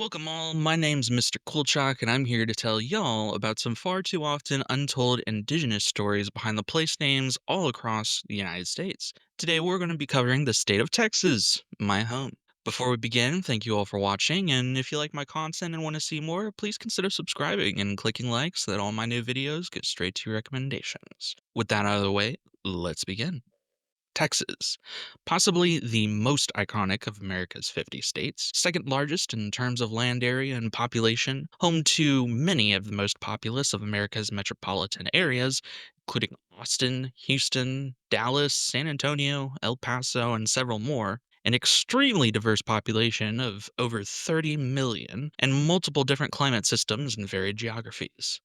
Welcome all, my name's Mr. Kulcak and I'm here to tell y'all about some far too often untold indigenous stories behind the place names all across the United States. Today we're going to be covering the state of Texas, my home. Before we begin, thank you all for watching, and if you like my content and want to see more, please consider subscribing and clicking like so that all my new videos get straight to your recommendations. With that out of the way, let's begin. Texas, possibly the most iconic of America's 50 states, second largest in terms of land area and population, home to many of the most populous of America's metropolitan areas, including Austin, Houston, Dallas, San Antonio, El Paso, and several more. An extremely diverse population of over 30 million and multiple different climate systems and varied geographies.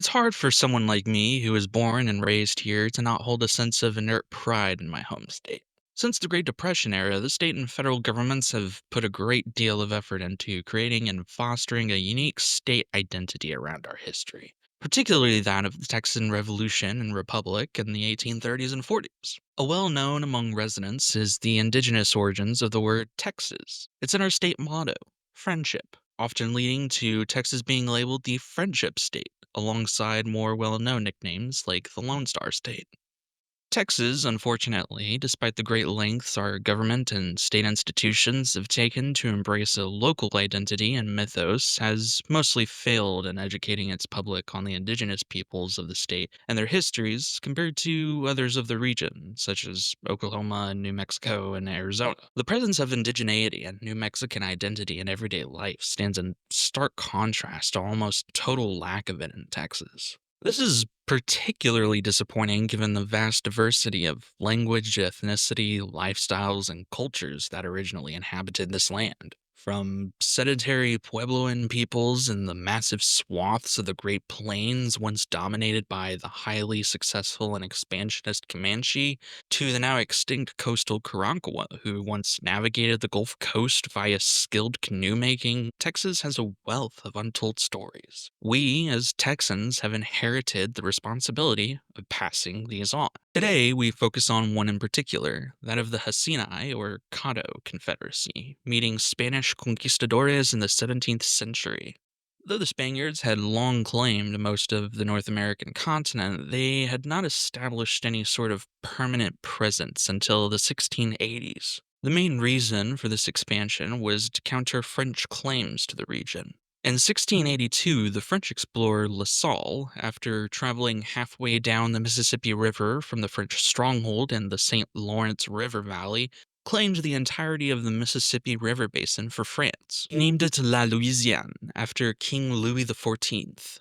It's hard for someone like me, who was born and raised here, to not hold a sense of inert pride in my home state. Since the Great Depression era, the state and federal governments have put a great deal of effort into creating and fostering a unique state identity around our history, particularly that of the Texan Revolution and Republic in the 1830s and 40s. A well known among residents is the indigenous origins of the word Texas. It's in our state motto, friendship, often leading to Texas being labeled the Friendship State alongside more well-known nicknames like the Lone Star State. Texas, unfortunately, despite the great lengths our government and state institutions have taken to embrace a local identity and mythos, has mostly failed in educating its public on the indigenous peoples of the state and their histories compared to others of the region, such as Oklahoma, New Mexico, and Arizona. The presence of indigeneity and New Mexican identity in everyday life stands in stark contrast to almost total lack of it in Texas. This is particularly disappointing given the vast diversity of language, ethnicity, lifestyles, and cultures that originally inhabited this land. From sedentary Puebloan peoples in the massive swaths of the Great Plains, once dominated by the highly successful and expansionist Comanche, to the now extinct coastal Karankawa, who once navigated the Gulf Coast via skilled canoe making, Texas has a wealth of untold stories. We, as Texans, have inherited the responsibility of passing these on. Today, we focus on one in particular, that of the Hasinai, or Caddo Confederacy, meeting Spanish conquistadores in the 17th century. Though the Spaniards had long claimed most of the North American continent, they had not established any sort of permanent presence until the 1680s. The main reason for this expansion was to counter French claims to the region. In 1682, the French explorer La Salle, after traveling halfway down the Mississippi River from the French stronghold in the St. Lawrence River Valley, claimed the entirety of the Mississippi River basin for France. He named it La Louisiane, after King Louis XIV.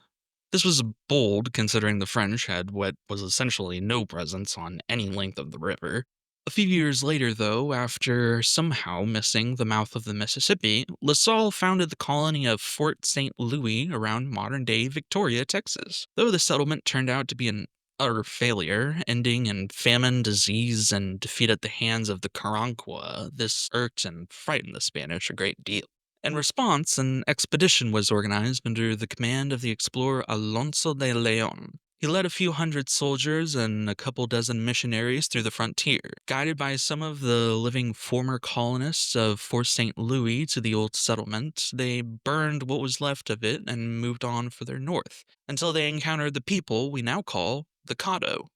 This was bold considering the French had what was essentially no presence on any length of the river. A few years later, though, after somehow missing the mouth of the Mississippi, La Salle founded the colony of Fort St. Louis around modern day Victoria, Texas. Though the settlement turned out to be an utter failure, ending in famine, disease, and defeat at the hands of the Karankawa, this irked and frightened the Spanish a great deal. In response, an expedition was organized under the command of the explorer Alonso de Leon. He led a few hundred soldiers and a couple dozen missionaries through the frontier, guided by some of the living former colonists of Fort St. Louis to the old settlement. They burned what was left of it and moved on further north, until they encountered the people we now call the Caddo.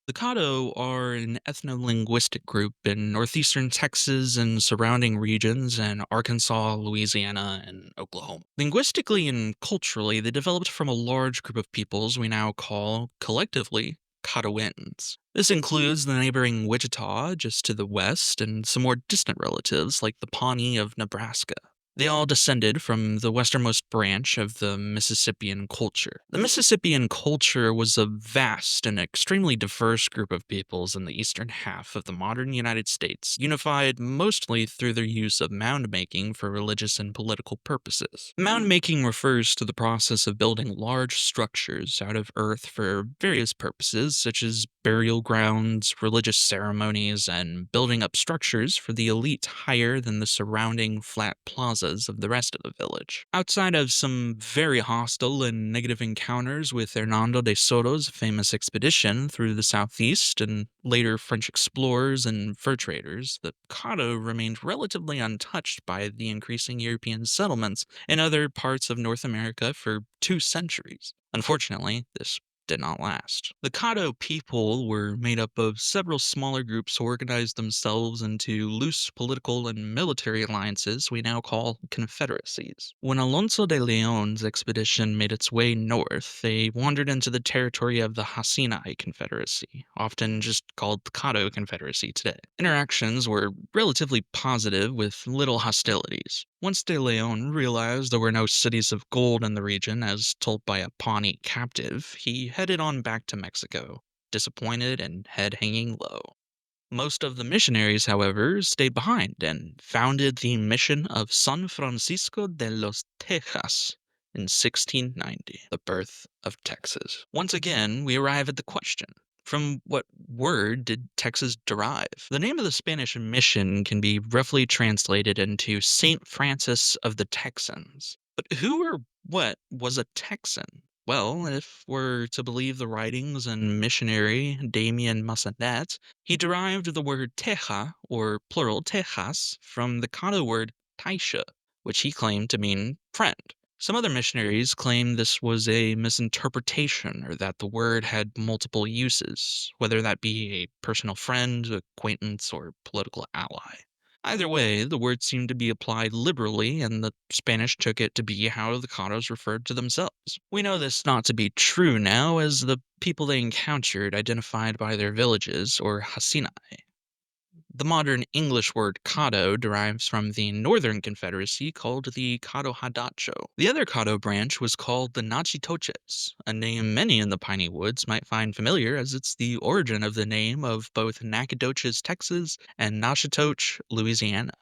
The Caddo are an ethno-linguistic group in northeastern Texas and surrounding regions in Arkansas, Louisiana, and Oklahoma. Linguistically and culturally, they developed from a large group of peoples we now call, collectively, Caddoans. This includes the neighboring Wichita just to the west and some more distant relatives like the Pawnee of Nebraska. They all descended from the westernmost branch of the Mississippian culture. The Mississippian culture was a vast and extremely diverse group of peoples in the eastern half of the modern United States, unified mostly through their use of mound making for religious and political purposes. Mound making refers to the process of building large structures out of earth for various purposes, such as burial grounds, religious ceremonies, and building up structures for the elite higher than the surrounding flat plaza casas of the rest of the village. Outside of some very hostile and negative encounters with Hernando de Soto's famous expedition through the southeast and later French explorers and fur traders, the Caddo remained relatively untouched by the increasing European settlements in other parts of North America for 2 centuries. Unfortunately, this did not last. The Caddo people were made up of several smaller groups who organized themselves into loose political and military alliances we now call confederacies. When Alonso de Leon's expedition made its way north, they wandered into the territory of the Hasinai Confederacy, often just called the Caddo Confederacy today. Interactions were relatively positive with little hostilities. Once de Leon realized there were no cities of gold in the region, as told by a Pawnee captive, he headed on back to Mexico, disappointed and head hanging low. Most of the missionaries, however, stayed behind and founded the mission of San Francisco de los Texas in 1690, the birth of Texas. Once again, we arrive at the question. From what word did Texas derive? The name of the Spanish mission can be roughly translated into Saint Francis of the Texans. But who or what was a Texan? Well, if we're to believe the writings and missionary Damien Massanet, he derived the word teja, or plural tejas, from the Caddo word taisha, which he claimed to mean friend. Some other missionaries claim this was a misinterpretation or that the word had multiple uses, whether that be a personal friend, acquaintance, or political ally. Either way, the word seemed to be applied liberally, and the Spanish took it to be how the Caddos referred to themselves. We know this not to be true now, as the people they encountered identified by their villages, or Hasinai. The modern English word Caddo derives from the Northern Confederacy called the Caddo Hadacho. The other Caddo branch was called the Nachitoches, a name many in the Piney Woods might find familiar as it's the origin of the name of both Nacogdoches, Texas and Natchitoches, Louisiana.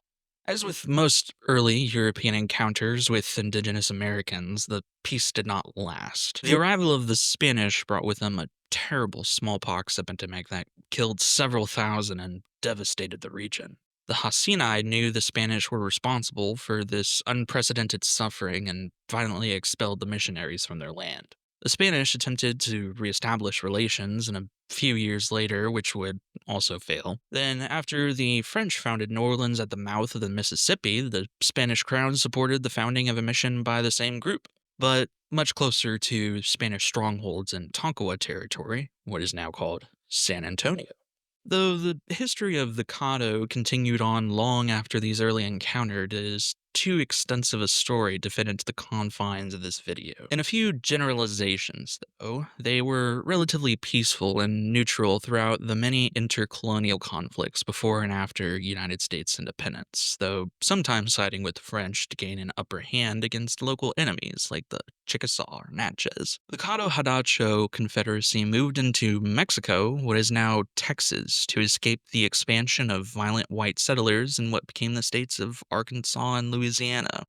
As with most early European encounters with indigenous Americans, the peace did not last. The arrival of the Spanish brought with them a terrible smallpox epidemic that killed several thousand and devastated the region. The Hasinai knew the Spanish were responsible for this unprecedented suffering and violently expelled the missionaries from their land. The Spanish attempted to reestablish relations in a few years later, which would also fail. Then, after the French founded New Orleans at the mouth of the Mississippi, the Spanish crown supported the founding of a mission by the same group, but much closer to Spanish strongholds in Tonkawa territory, what is now called San Antonio. Though the history of the Caddo continued on long after these early encounters, it is too extensive a story to fit into the confines of this video. In a few generalizations, though, they were relatively peaceful and neutral throughout the many intercolonial conflicts before and after United States independence, though sometimes siding with the French to gain an upper hand against local enemies like the Chickasaw or Natchez. The Caddo Hadacho Confederacy moved into Mexico, what is now Texas, to escape the expansion of violent white settlers in what became the states of Arkansas and Louisiana.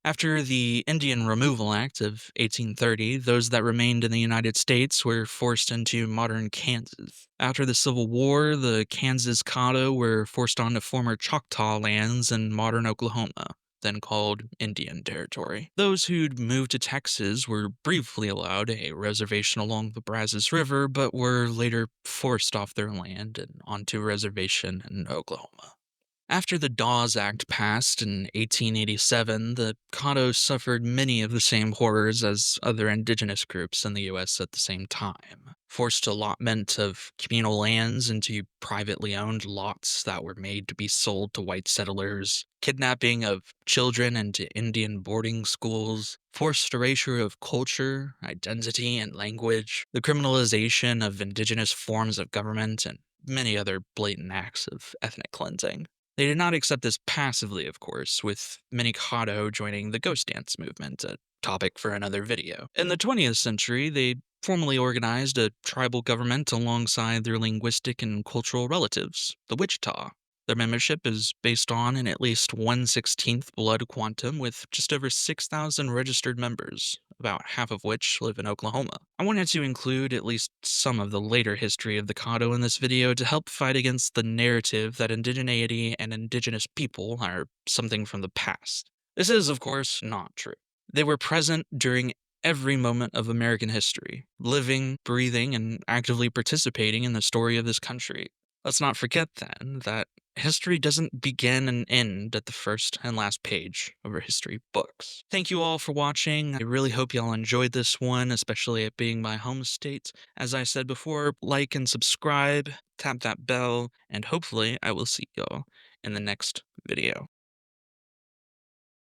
After the Indian Removal Act of 1830, those that remained in the United States were forced into modern Kansas. After the Civil War, the Kansas Caddo were forced onto former Choctaw lands in modern Oklahoma, then called Indian Territory. Those who'd moved to Texas were briefly allowed a reservation along the Brazos River, but were later forced off their land and onto a reservation in Oklahoma. After the Dawes Act passed in 1887, the Caddos suffered many of the same horrors as other indigenous groups in the U.S. at the same time. Forced allotment of communal lands into privately owned lots that were made to be sold to white settlers, kidnapping of children into Indian boarding schools, forced erasure of culture, identity, and language, the criminalization of indigenous forms of government, and many other blatant acts of ethnic cleansing. They did not accept this passively, of course, with many Caddo joining the ghost dance movement, a topic for another video. In the 20th century, they formally organized a tribal government alongside their linguistic and cultural relatives, the Wichita. Their membership is based on an at least 1/16th blood quantum with just over 6,000 registered members, about half of which live in Oklahoma. I wanted to include at least some of the later history of the Caddo in this video to help fight against the narrative that indigeneity and indigenous people are something from the past. This is, of course, not true. They were present during every moment of American history, living, breathing, and actively participating in the story of this country. Let's not forget, then, that history doesn't begin and end at the first and last page of our history books. Thank you all for watching. I really hope y'all enjoyed this one, especially it being my home state. As I said before, like and subscribe, tap that bell, and hopefully I will see y'all in the next video.